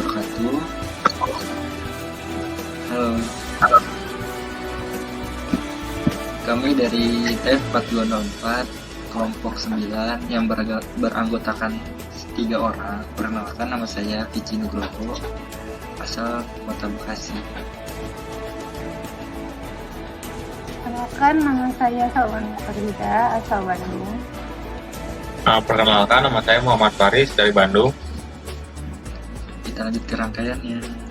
wabarakatuh. Halo, kami dari TF4204 kelompok 9 yang beranggotakan 3 orang. Perkenalkan, nama saya Vici Nugroho, asal Kota Bekasi. Perkenalkan, nama saya Salwan Farida, asal Bandung. Perkenalkan, nama saya Muhammad Faris dari Bandung. Kita lanjut ke rangkaiannya.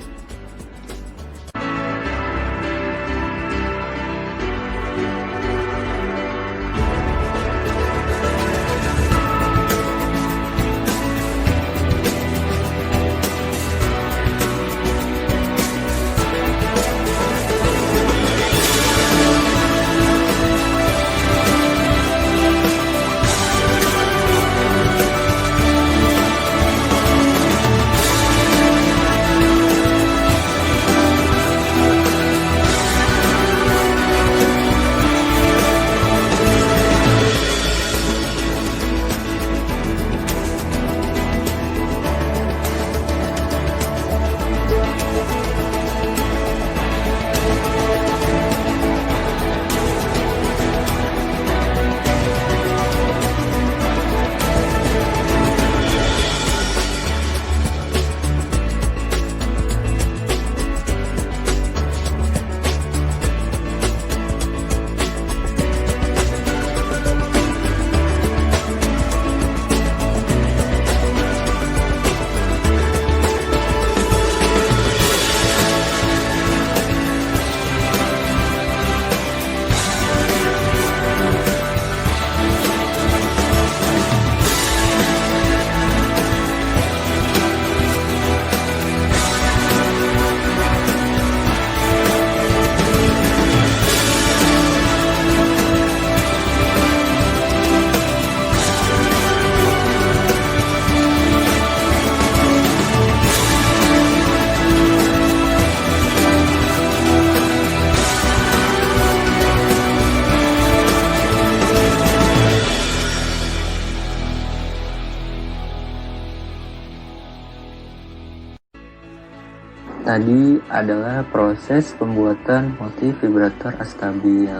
Tadi adalah proses pembuatan multivibrator astabil,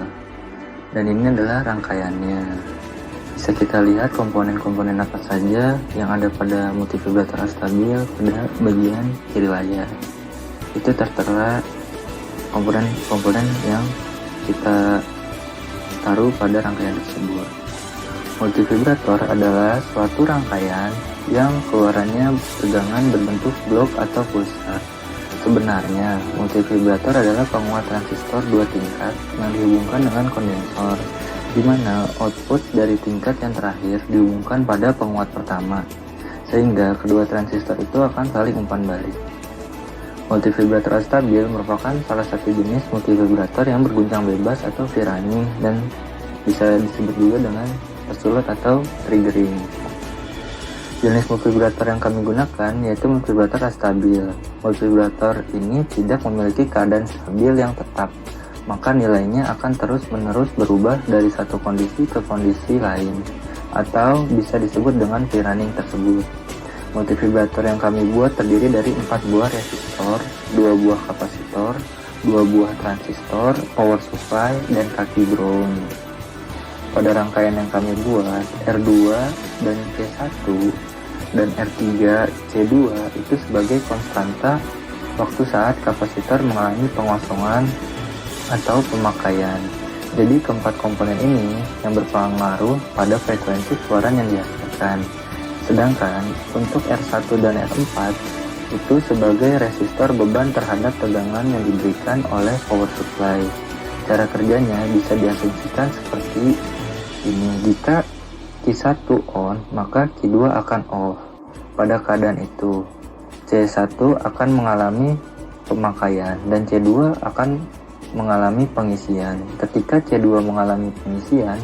dan ini adalah rangkaiannya. Bisa kita lihat komponen-komponen apa saja yang ada pada multivibrator astabil pada bagian kiri layar. Itu tertera komponen-komponen yang kita taruh pada rangkaian tersebut. Multivibrator adalah suatu rangkaian yang keluarannya tegangan berbentuk blok atau pulsar. Sebenarnya, multivibrator adalah penguat transistor 2 tingkat yang dihubungkan dengan kondensor, di mana output dari tingkat yang terakhir dihubungkan pada penguat pertama, sehingga kedua transistor itu akan saling umpan balik. Multivibrator astabil merupakan salah satu jenis multivibrator yang berguncang bebas atau firani, dan bisa disebut juga dengan tersulut atau triggering. Jenis multivibrator yang kami gunakan yaitu multivibrator astabil. Multivibrator ini tidak memiliki keadaan stabil yang tetap, maka nilainya akan terus-menerus berubah dari satu kondisi ke kondisi lain, atau bisa disebut dengan firunning tersebut. Multivibrator yang kami buat terdiri dari 4 buah resistor, 2 buah kapasitor, 2 buah transistor, power supply, dan kaki ground. Pada rangkaian yang kami buat, R2 dan C1 dan R3, C2 itu sebagai konstanta waktu saat kapasitor mengalami pengosongan atau pemakaian. Jadi keempat komponen ini yang berpengaruh pada frekuensi keluaran yang dihasilkan. Sedangkan untuk R1 dan R4 itu sebagai resistor beban terhadap tegangan yang diberikan oleh power supply. Cara kerjanya bisa diasumsikan seperti ini: jika Q1 on, maka Q2 akan off. Pada keadaan itu, C1 akan mengalami pemakaian dan C2 akan mengalami pengisian. Ketika C2 mengalami pengisian,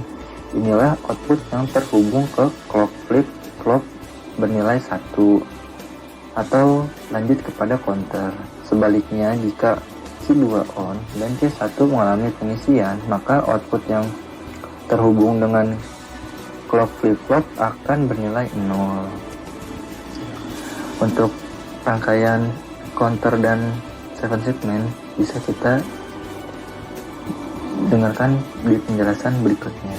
inilah output yang terhubung ke clock flip clock bernilai 1, atau lanjut kepada counter. Sebaliknya, jika Q2 on dan C1 mengalami pengisian, maka output yang terhubung dengan clock flip-flop akan bernilai 0. Untuk rangkaian counter dan 7 segmen bisa kita dengarkan di penjelasan berikutnya.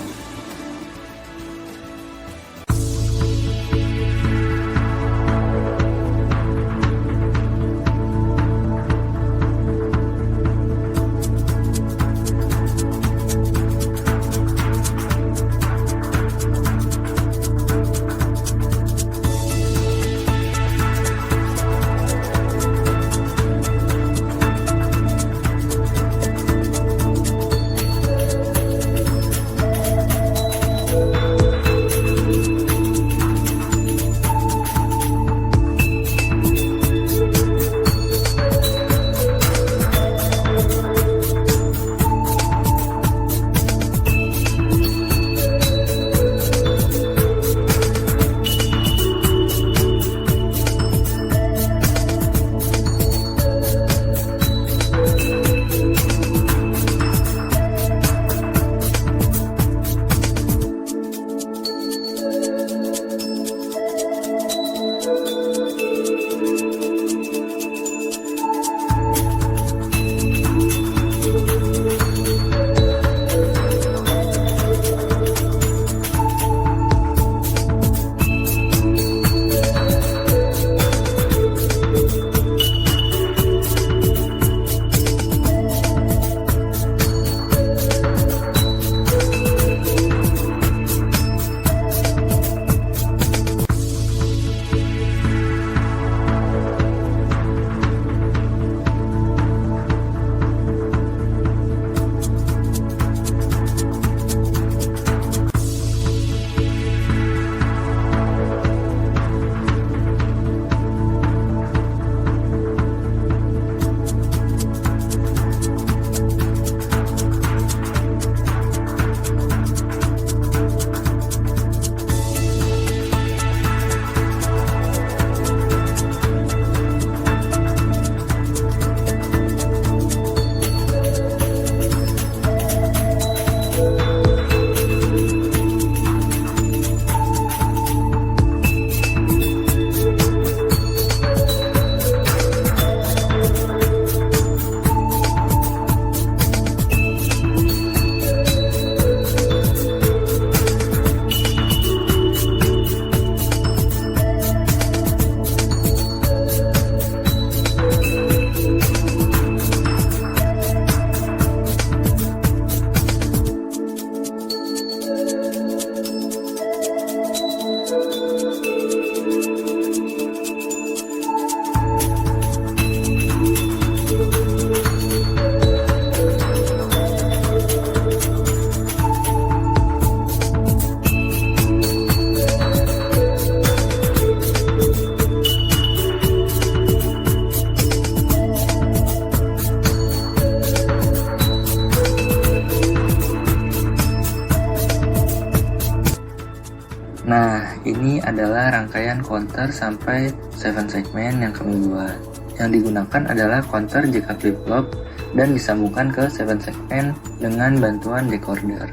Nah, ini adalah rangkaian counter sampai 7 segmen yang kami buat. Yang digunakan adalah counter JK flip-flop dan disambungkan ke 7 segmen dengan bantuan decoder.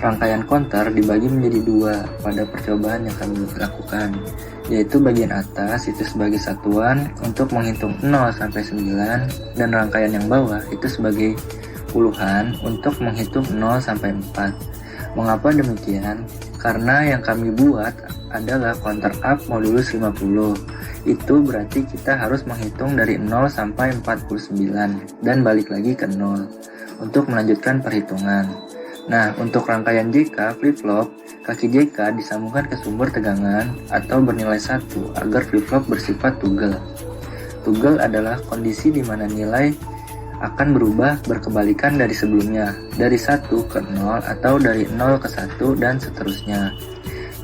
Rangkaian counter dibagi menjadi dua pada percobaan yang kami lakukan, yaitu bagian atas itu sebagai satuan untuk menghitung 0 sampai 9 dan rangkaian yang bawah itu sebagai puluhan untuk menghitung 0 sampai 4. Mengapa demikian? Karena yang kami buat adalah counter up modulus 50. Itu berarti kita harus menghitung dari 0 sampai 49 dan balik lagi ke 0 untuk melanjutkan perhitungan. Nah, untuk rangkaian JK flip-flop, kaki JK disambungkan ke sumber tegangan atau bernilai 1 agar flip-flop bersifat toggle. Toggle adalah kondisi di mana nilai akan berubah berkebalikan dari sebelumnya, dari 1 ke 0 atau dari 0 ke 1 dan seterusnya.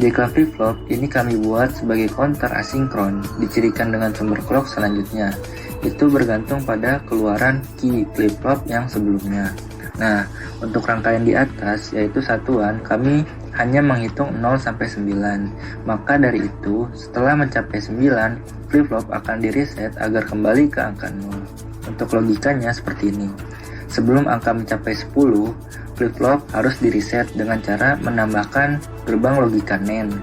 JK flip-flop ini kami buat sebagai counter asinkron, dicirikan dengan sumber clock selanjutnya. Itu bergantung pada keluaran key flip-flop yang sebelumnya. Nah, untuk rangkaian di atas, yaitu satuan, kami hanya menghitung 0 sampai 9. Maka dari itu, setelah mencapai 9, flip-flop akan di-reset agar kembali ke angka 0. Untuk logikanya seperti ini. Sebelum angka mencapai 10, flip-flop harus di-reset dengan cara menambahkan gerbang logika NAND.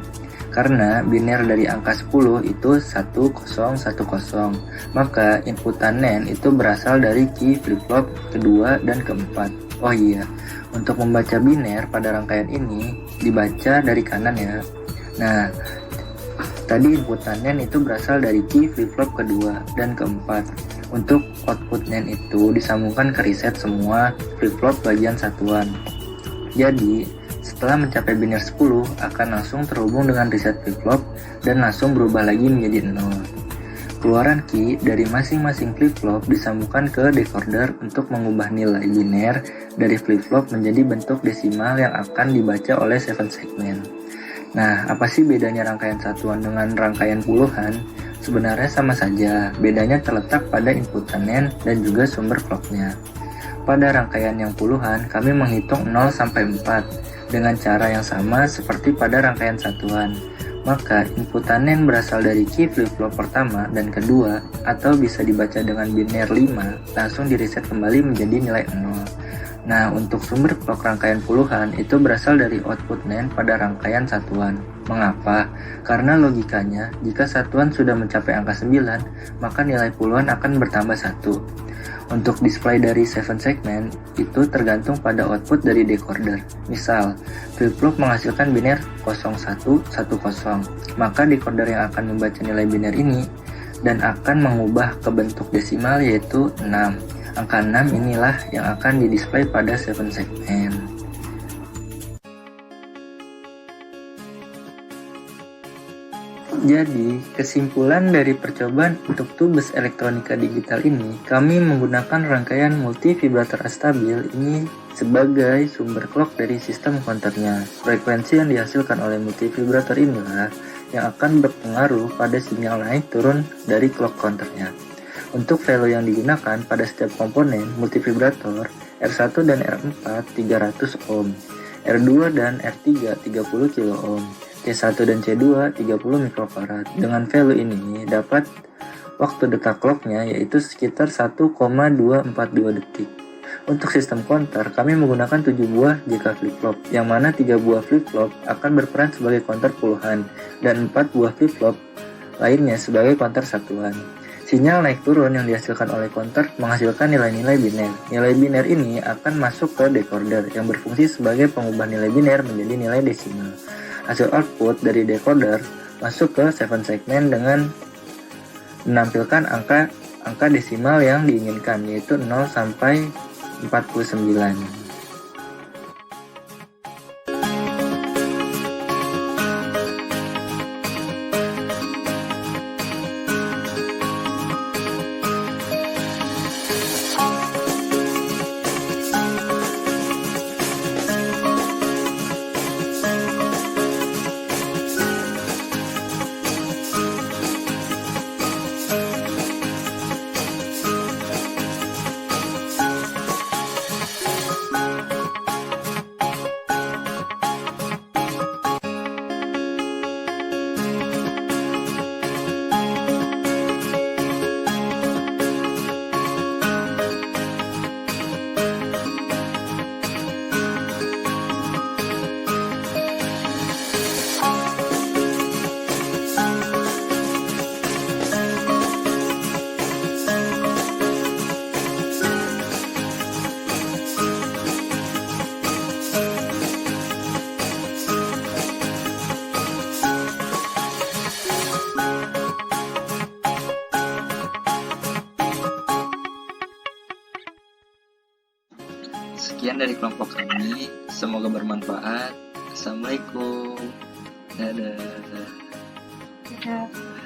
Karena biner dari angka 10 itu 1010, maka inputan NAND itu berasal dari key flip-flop kedua dan keempat. Oh iya, untuk membaca biner pada rangkaian ini dibaca dari kanan ya. Nah, tadi inputan NAND itu berasal dari key flip-flop kedua dan keempat. Untuk output NAND itu disambungkan ke reset semua flip-flop bagian satuan. Jadi, setelah mencapai biner 10 akan langsung terhubung dengan reset flip-flop dan langsung berubah lagi menjadi 0. Keluaran key dari masing-masing flip-flop disambungkan ke decoder untuk mengubah nilai biner dari flip-flop menjadi bentuk desimal yang akan dibaca oleh 7 segmen. Nah, apa sih bedanya rangkaian satuan dengan rangkaian puluhan? Sebenarnya sama saja, bedanya terletak pada inputan NAND dan juga sumber clocknya. Pada rangkaian yang puluhan, kami menghitung 0 sampai 4 dengan cara yang sama seperti pada rangkaian satuan. Maka inputan NAND berasal dari key flip-flop pertama dan kedua, atau bisa dibaca dengan biner 5, langsung direset kembali menjadi nilai 0. Nah, untuk sumber clock rangkaian puluhan itu berasal dari output NAND pada rangkaian satuan. Mengapa? Karena logikanya, jika satuan sudah mencapai angka 9, maka nilai puluhan akan bertambah 1. Untuk display dari 7 segmen, itu tergantung pada output dari decoder. Misal, flip-flop menghasilkan biner 0110, maka decoder yang akan membaca nilai biner ini dan akan mengubah ke bentuk desimal yaitu 6. Angka 6 inilah yang akan didisplay pada 7 segmen. Jadi, kesimpulan dari percobaan untuk tubes elektronika digital ini, kami menggunakan rangkaian multivibrator astabil ini sebagai sumber clock dari sistem counternya. Frekuensi yang dihasilkan oleh multivibrator inilah yang akan berpengaruh pada sinyal naik turun dari clock counternya. Untuk value yang digunakan pada setiap komponen multivibrator, R1 dan R4 300 ohm, R2 dan R3 30 kilo ohm, C1 dan C2 30 mikrofarad. Dengan value ini dapat waktu dekat clocknya yaitu sekitar 1,242 detik. Untuk sistem counter, kami menggunakan 7 buah JK flip-flop, yang mana 3 buah flip-flop akan berperan sebagai counter puluhan, dan 4 buah flip-flop lainnya sebagai counter satuan. Sinyal naik turun yang dihasilkan oleh counter menghasilkan nilai-nilai biner. Nilai biner ini akan masuk ke decoder yang berfungsi sebagai pengubah nilai biner menjadi nilai desimal. Hasil output dari decoder masuk ke 7 segmen dengan menampilkan angka desimal yang diinginkan, yaitu 0 sampai 49. Sekian dari kelompok kami, semoga bermanfaat. Assalamualaikum. Dadah. Dadah.